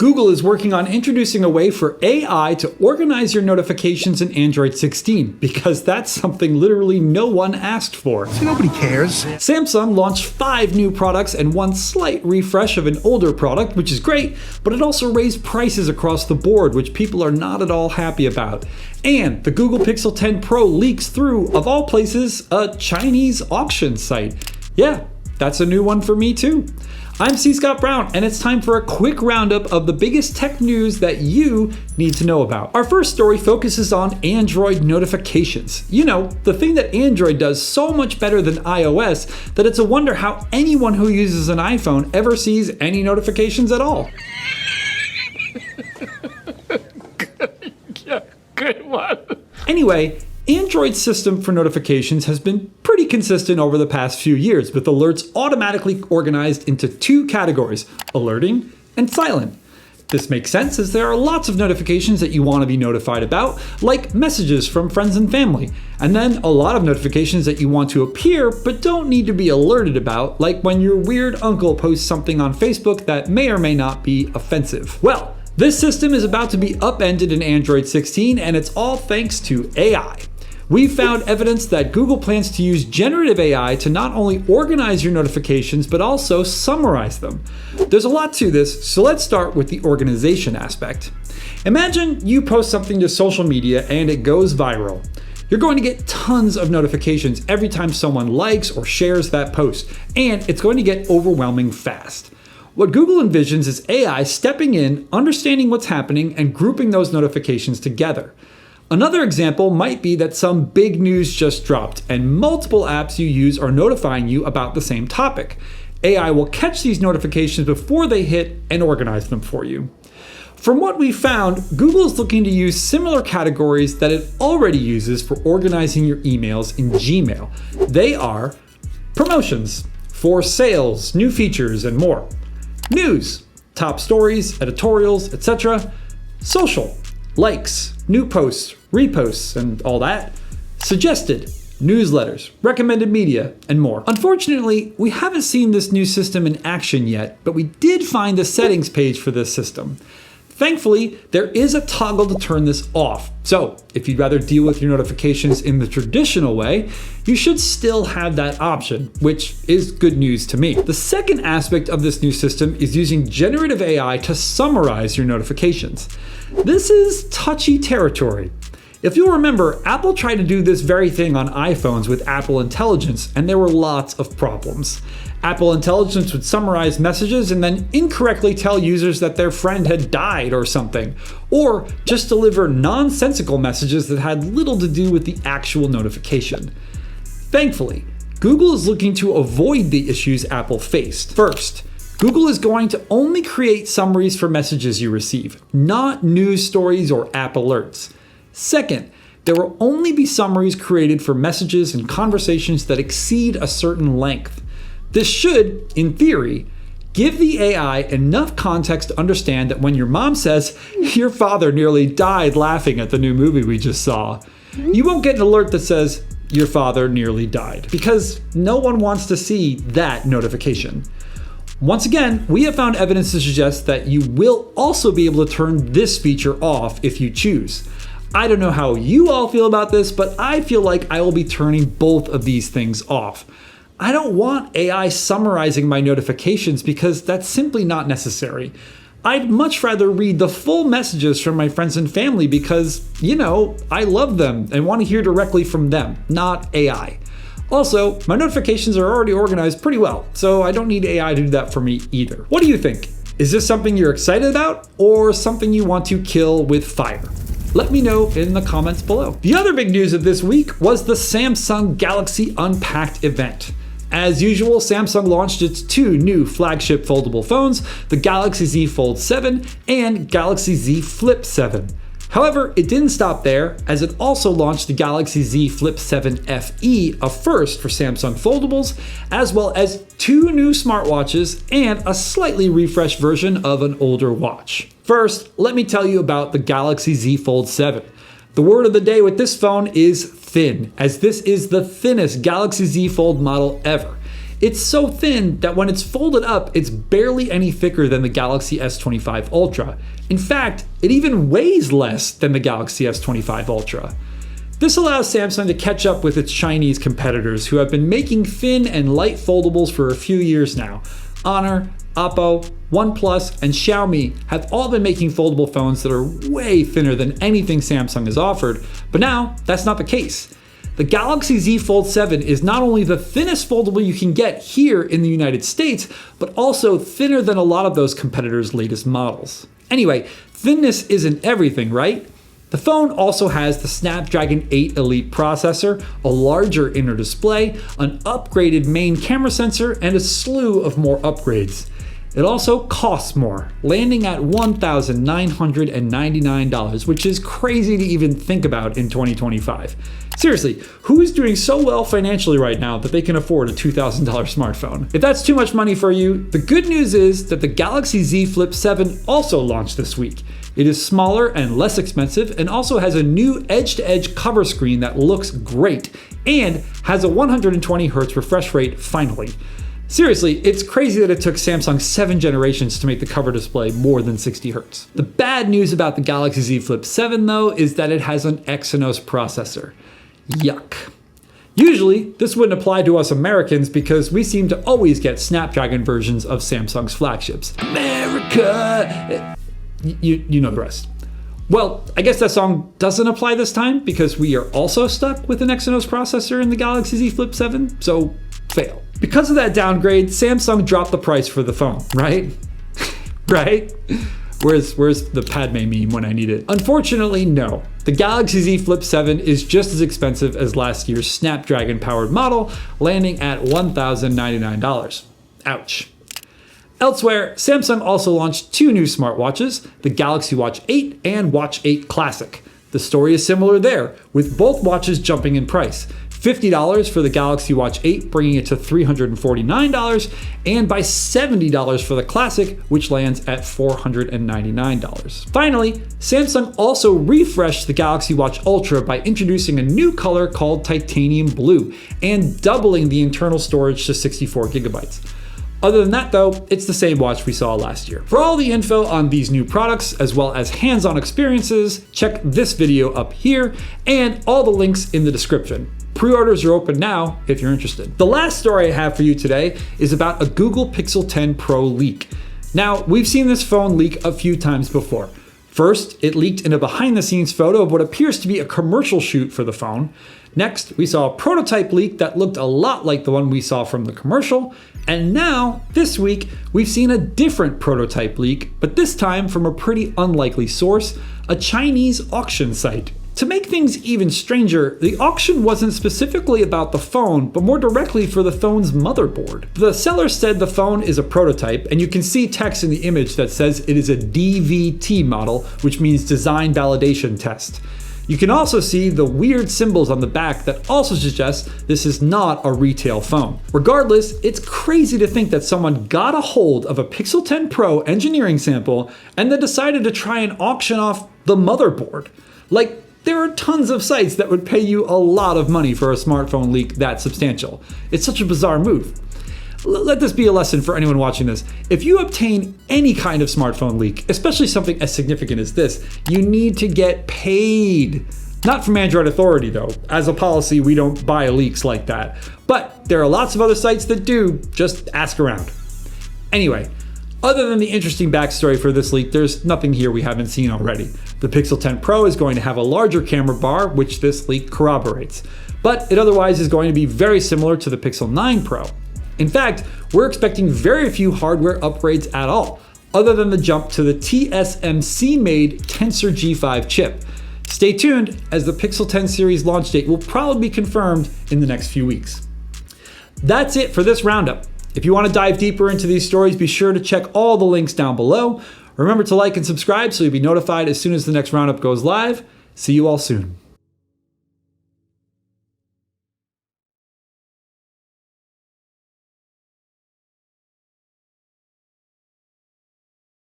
Google is working on introducing a way for AI to organize your notifications in Android 16, because that's something literally no one asked for. So nobody cares. Samsung launched 5 new products and 1 slight refresh of an older product, which is great, but it also raised prices across the board, which people are not at all happy about. And the Google Pixel 10 Pro leaks through, of all places, a Chinese auction site. Yeah, that's a new one for me too. I'm C. Scott Brown, and it's time for a quick roundup of the biggest tech news that you need to know about. Our first story focuses on Android notifications. You know, the thing that Android does so much better than iOS that it's a wonder how anyone who uses an iPhone ever sees any notifications at all. Good one. Anyway, Android's system for notifications has been pretty consistent over the past few years, with alerts automatically organized into 2 categories: alerting and silent. This makes sense as there are lots of notifications that you want to be notified about, like messages from friends and family, and then a lot of notifications that you want to appear but don't need to be alerted about, like when your weird uncle posts something on Facebook that may or may not be offensive. Well, this system is about to be upended in Android 16, and it's all thanks to AI. We've found evidence that Google plans to use generative AI to not only organize your notifications, but also summarize them. There's a lot to this, so let's start with the organization aspect. Imagine you post something to social media and it goes viral. You're going to get tons of notifications every time someone likes or shares that post, and it's going to get overwhelming fast. What Google envisions is AI stepping in, understanding what's happening, and grouping those notifications together. Another example might be that some big news just dropped and multiple apps you use are notifying you about the same topic. AI will catch these notifications before they hit and organize them for you. From what we found, Google is looking to use similar categories that it already uses for organizing your emails in Gmail. They are promotions, for sales, new features, and more. News, top stories, editorials, etc. Social, likes, new posts, reposts, and all that. Suggested, newsletters, recommended media, and more. Unfortunately, we haven't seen this new system in action yet, but we did find the settings page for this system. Thankfully, there is a toggle to turn this off. So if you'd rather deal with your notifications in the traditional way, you should still have that option, which is good news to me. The second aspect of this new system is using generative AI to summarize your notifications. This is touchy territory. If you'll remember, Apple tried to do this very thing on iPhones with Apple Intelligence, and there were lots of problems. Apple Intelligence would summarize messages and then incorrectly tell users that their friend had died or something, or just deliver nonsensical messages that had little to do with the actual notification. Thankfully, Google is looking to avoid the issues Apple faced. First, Google is going to only create summaries for messages you receive, not news stories or app alerts. Second, there will only be summaries created for messages and conversations that exceed a certain length. This should, in theory, give the AI enough context to understand that when your mom says, "Your father nearly died laughing at the new movie we just saw," you won't get an alert that says, "Your father nearly died," because no one wants to see that notification. Once again, we have found evidence to suggest that you will also be able to turn this feature off if you choose. I don't know how you all feel about this, but I feel like I will be turning both of these things off. I don't want AI summarizing my notifications because that's simply not necessary. I'd much rather read the full messages from my friends and family because, I love them and want to hear directly from them, not AI. Also, my notifications are already organized pretty well, so I don't need AI to do that for me either. What do you think? Is this something you're excited about or something you want to kill with fire? Let me know in the comments below. The other big news of this week was the Samsung Galaxy Unpacked event. As usual, Samsung launched its 2 new flagship foldable phones, the Galaxy Z Fold 7 and Galaxy Z Flip 7. However, it didn't stop there, as it also launched the Galaxy Z Flip 7 FE, a first for Samsung foldables, as well as 2 new smartwatches and a slightly refreshed version of an older watch. First, let me tell you about the Galaxy Z Fold 7. The word of the day with this phone is thin, as this is the thinnest Galaxy Z Fold model ever. It's so thin that when it's folded up, it's barely any thicker than the Galaxy S25 Ultra. In fact, it even weighs less than the Galaxy S25 Ultra. This allows Samsung to catch up with its Chinese competitors who have been making thin and light foldables for a few years now. Honor, Oppo, OnePlus, and Xiaomi have all been making foldable phones that are way thinner than anything Samsung has offered, but now that's not the case. The Galaxy Z Fold 7 is not only the thinnest foldable you can get here in the United States, but also thinner than a lot of those competitors' latest models. Anyway, thinness isn't everything, right? The phone also has the Snapdragon 8 Elite processor, a larger inner display, an upgraded main camera sensor, and a slew of more upgrades. It also costs more, landing at $1,999, which is crazy to even think about in 2025. Seriously, who is doing so well financially right now that they can afford a $2,000 smartphone? If that's too much money for you, the good news is that the Galaxy Z Flip 7 also launched this week. It is smaller and less expensive and also has a new edge-to-edge cover screen that looks great and has a 120Hz refresh rate finally. Seriously, it's crazy that it took Samsung 7 generations to make the cover display more than 60 Hz. The bad news about the Galaxy Z Flip 7 though is that it has an Exynos processor. Yuck. Usually, this wouldn't apply to us Americans because we seem to always get Snapdragon versions of Samsung's flagships. America! You know the rest. Well, I guess that song doesn't apply this time because we are also stuck with an Exynos processor in the Galaxy Z Flip 7, so fail. Because of that downgrade, Samsung dropped the price for the phone, right? Right? Where's the Padme meme when I need it? Unfortunately, no. The Galaxy Z Flip 7 is just as expensive as last year's Snapdragon-powered model, landing at $1,099. Ouch. Elsewhere, Samsung also launched 2 new smartwatches, the Galaxy Watch 8 and Watch 8 Classic. The story is similar there, with both watches jumping in price. $50 for the Galaxy Watch 8, bringing it to $349, and by $70 for the Classic, which lands at $499. Finally, Samsung also refreshed the Galaxy Watch Ultra by introducing a new color called Titanium Blue and doubling the internal storage to 64 gigabytes. Other than that though, it's the same watch we saw last year. For all the info on these new products, as well as hands-on experiences, check this video up here and all the links in the description. Pre-orders are open now if you're interested. The last story I have for you today is about a Google Pixel 10 Pro leak. Now, we've seen this phone leak a few times before. First, it leaked in a behind-the-scenes photo of what appears to be a commercial shoot for the phone. Next, we saw a prototype leak that looked a lot like the one we saw from the commercial. And now, this week, we've seen a different prototype leak, but this time from a pretty unlikely source, a Chinese auction site. To make things even stranger, the auction wasn't specifically about the phone, but more directly for the phone's motherboard. The seller said the phone is a prototype, and you can see text in the image that says it is a DVT model, which means Design Validation Test. You can also see the weird symbols on the back that also suggest this is not a retail phone. Regardless, it's crazy to think that someone got a hold of a Pixel 10 Pro engineering sample and then decided to try and auction off the motherboard. Like, there are tons of sites that would pay you a lot of money for a smartphone leak that substantial. It's such a bizarre move. Let this be a lesson for anyone watching this. If you obtain any kind of smartphone leak, especially something as significant as this, you need to get paid. Not from Android Authority though. As a policy, we don't buy leaks like that. But there are lots of other sites that do. Just ask around. Anyway, other than the interesting backstory for this leak, there's nothing here we haven't seen already. The Pixel 10 Pro is going to have a larger camera bar, which this leak corroborates. But it otherwise is going to be very similar to the Pixel 9 Pro. In fact, we're expecting very few hardware upgrades at all, other than the jump to the TSMC-made Tensor G5 chip. Stay tuned, as the Pixel 10 series launch date will probably be confirmed in the next few weeks. That's it for this roundup. If you want to dive deeper into these stories, be sure to check all the links down below. Remember to like and subscribe so you'll be notified as soon as the next roundup goes live. See you all soon.